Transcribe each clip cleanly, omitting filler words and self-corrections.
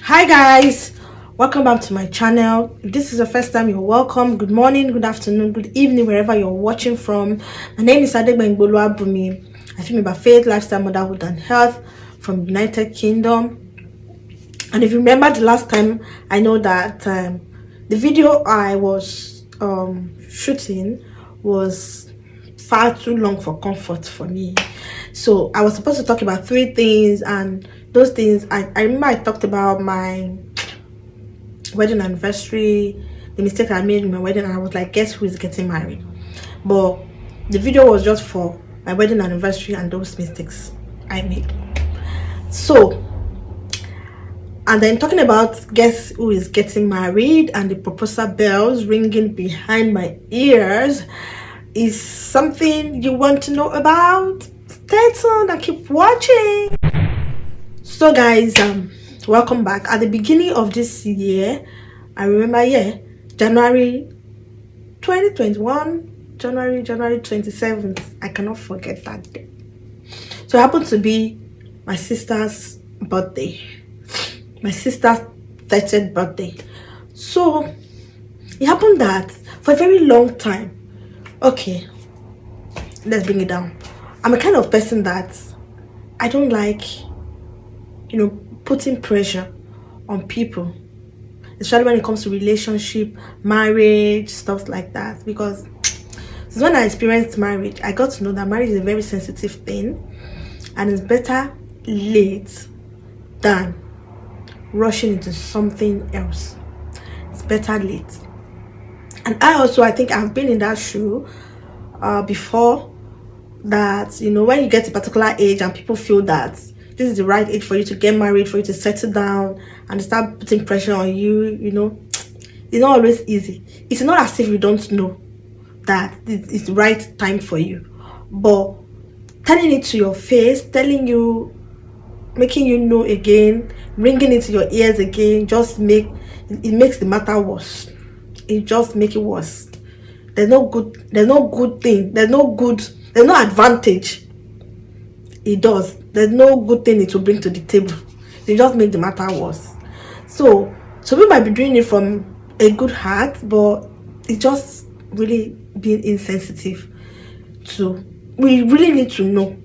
Hi guys, welcome back to my channel. If this is the first time, you're welcome. Good morning, good afternoon, good evening, wherever you're watching from. My name is Adegbengbolu Abumi. I film about faith, lifestyle, motherhood and health from United Kingdom. And if you remember the last time, I know that the video I was shooting was far too long for comfort for me. So I was supposed to talk about 3 things, and those things I remember I talked about my wedding anniversary, the mistake I made in my wedding, and I was like, guess who is getting married? But the video was just for my wedding anniversary and those mistakes I made. So, and then talking about guess who is getting married and the proposal bells ringing behind my ears is something you want to know about. Stay tuned and keep watching. So guys, welcome back. At the beginning of this year, I remember, January 2021, January 27th, I cannot forget that day. So it happened to be my sister's birthday, my sister's 30th birthday. So it happened that for a very long time, okay, let's bring it down. I'm a kind of person that I don't like, putting pressure on people, especially when it comes to relationship, marriage, stuff like that. Because since when I experienced marriage, I got to know that marriage is a very sensitive thing, and it's better late than rushing into something else. It's better late. And I think I've been in that shoe before, that when you get to a particular age and people feel that this is the right age for you to get married, for you to settle down, and they start putting pressure on you, it's not always easy. It's not as if you don't know that it's the right time for you, but telling it to your face, telling you, making you know again, ringing into your ears again, just makes the matter worse. It just makes it worse. There's no good thing, there's no advantage it does. There's no good thing it will bring to the table. It just make the matter worse. So we might be doing it from a good heart, but it's just really being insensitive. So we really need to know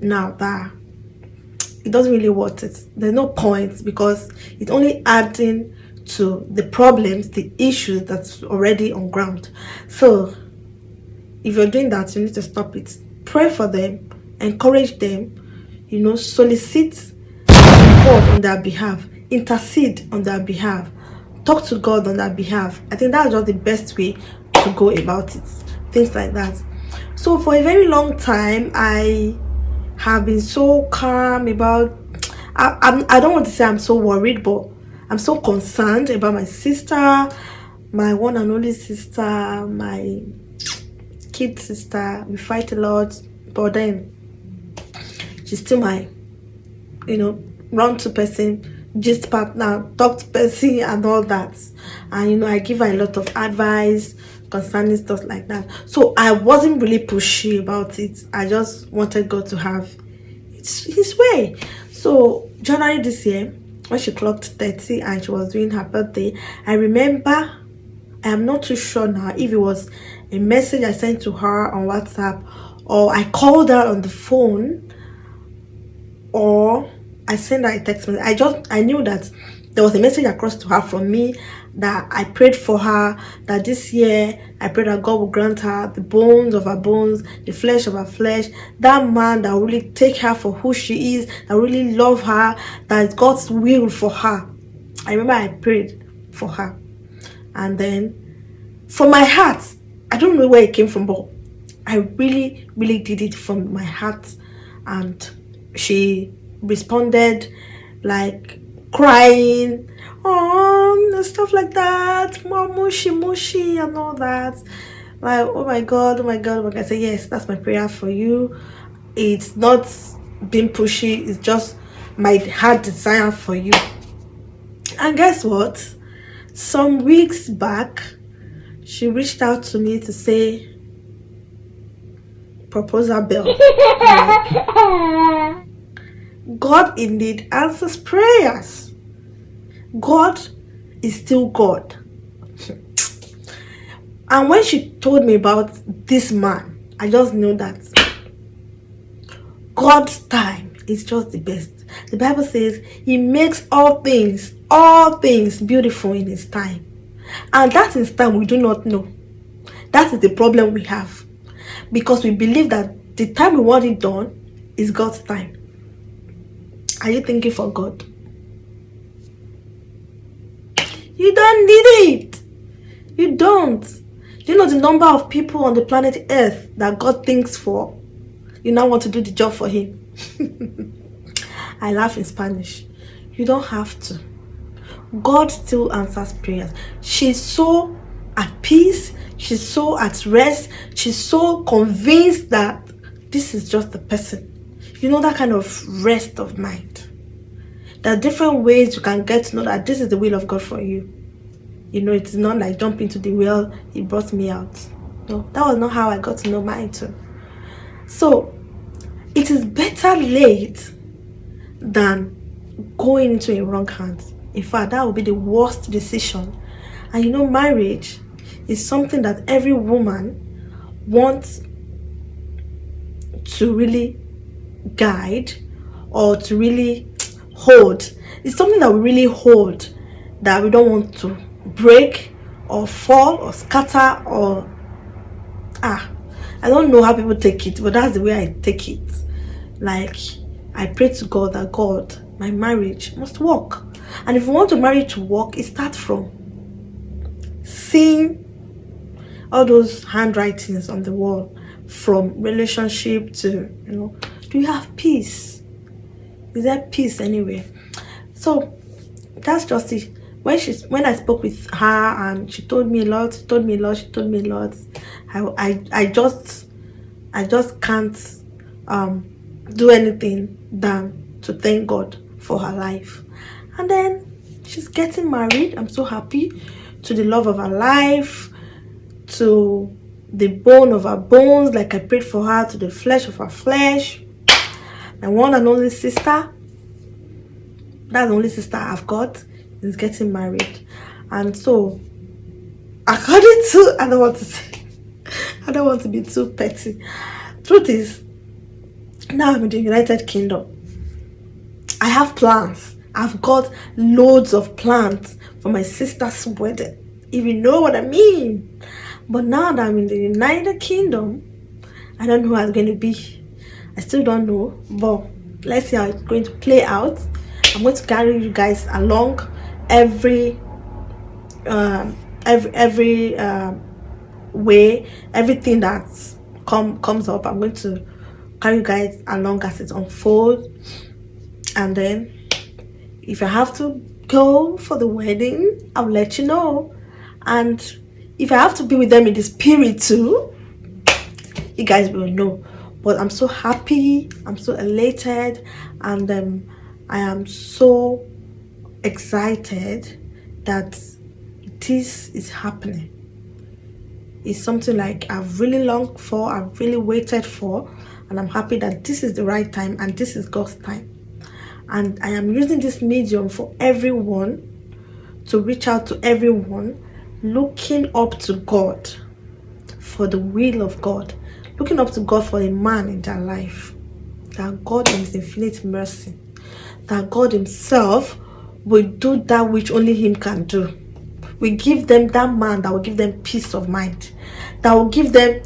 now that it doesn't really worth it. There's no point, because it's only adding to the problems, the issues that's already on ground. So if you're doing that, you need to stop it. Pray for them, encourage them, solicit support on their behalf, intercede on their behalf, talk to God on their behalf. I think that's just the best way to go about it. Things like that. So for a very long time, I have been so calm about, I don't want to say I'm so worried, but I'm so concerned about my sister, my one and only sister, my kid sister. We fight a lot, but then she's still my round to person, gist partner, talk to person and all that. And I give her a lot of advice concerning stuff like that. So I wasn't really pushy about it. I just wanted God to have his way. So January this year, when she clocked 30 and she was doing her birthday, I remember, I am not too sure now if it was a message I sent to her on WhatsApp, or I called her on the phone, or I sent her a text message. I knew that there was a message across to her from me, that I prayed for her, that this year I prayed that God will grant her the bones of her bones, the flesh of her flesh, that man that will really take her for who she is, that really love her, that is God's will for her. I remember I prayed for her, and then from my heart, I don't know where it came from, but I really did it from my heart. And she responded like crying, and stuff like that, mom, mushy and all that. Like, oh my god, oh my god, oh my god. I say, yes, that's my prayer for you. It's not being pushy, it's just my heart desire for you. And guess what? Some weeks back, she reached out to me to say, proposal bell. Like, God indeed answers prayers. God is still God. And when she told me about this man, I just knew that God's time is just the best. The Bible says he makes all things beautiful in his time. And that is time we do not know. That is the problem we have. Because we believe that the time we want it done is God's time. Are you thinking for God? You don't need it. You don't. Do you know the number of people on the planet Earth that God thinks for? You now want to do the job for him. I laugh in Spanish. You don't have to. God still answers prayers. She's so at peace. She's so at rest. She's so convinced that this is just the person. You know, that kind of rest of mind. There are different ways you can get to know that this is the will of God for you. You know, it's not like jump into the well, he brought me out. No, that was not how I got to know mine too. So, it is better late than going into a wrong hands. In fact, that would be the worst decision. And you know, marriage is something that every woman wants to really guide or to really hold. It's something that we really hold, that we don't want to break or fall or scatter or I don't know how people take it, but that's the way I take it. Like, I pray to God that God, my marriage must work. And if you want to marry to work, it starts from seeing all those handwritings on the wall, from relationship to, you know, do you have peace? Is there peace anywhere? So that's just it. When I spoke with her and she told me a lot, I just can't do anything than to thank God for her life. And then she's getting married. I'm so happy. To the love of her life, to the bone of her bones, like I prayed for her, to the flesh of her flesh. My one and only sister, that's the only sister I've got, is getting married. And so, according to, I don't want to be too petty. Truth is, now I'm in the United Kingdom. I have plans. I've got loads of plans for my sister's wedding, if you know what I mean. But now that I'm in the United Kingdom, I don't know how it's going to be. I still don't know, but let's see how it's going to play out. I'm going to carry you guys along every way, everything that comes up. I'm going to carry you guys along as it unfolds. And then if I have to go for the wedding, I'll let you know. And if I have to be with them in the spirit too, you guys will know. But I'm so happy, I'm so elated, and I am so excited that this is happening. It's something like I've really longed for, I've really waited for, and I'm happy that this is the right time and this is God's time. And I am using this medium for everyone, to reach out to everyone looking up to God for the will of God, looking up to God for a man in their life, that God in his infinite mercy, that God himself will do that which only him can do. We give them that man that will give them peace of mind, that will give them,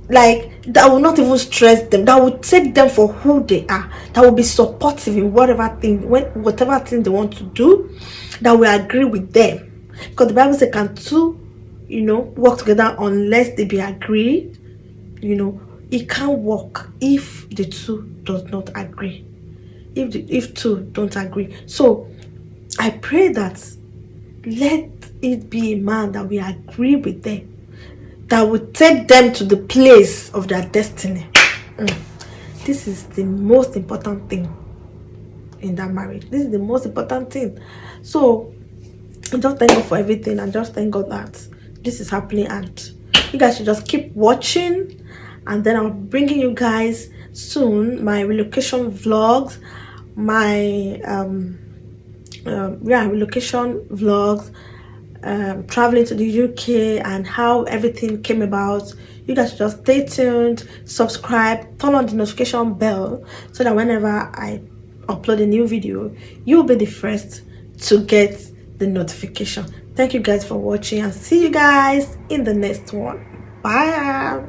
like, that will not even stress them, that will take them for who they are, that will be supportive in whatever thing they want to do, that will agree with them. Because the Bible says, can two, work together unless they be agreed? It can't work if the two does not agree, if two don't agree. So I pray that let it be a man that will agree with them, that will take them to the place of their destiny. This is the most important thing in that marriage. This is the most important thing. So I just thank God for everything, and just thank God that this is happening, and you guys should just keep watching. And then I'll be bringing you guys soon my relocation vlogs, my relocation vlogs, traveling to the UK, and how everything came about. You guys just stay tuned, subscribe, turn on the notification bell so that whenever I upload a new video, you'll be the first to get the notification. Thank you guys for watching, and see you guys in the next one. Bye.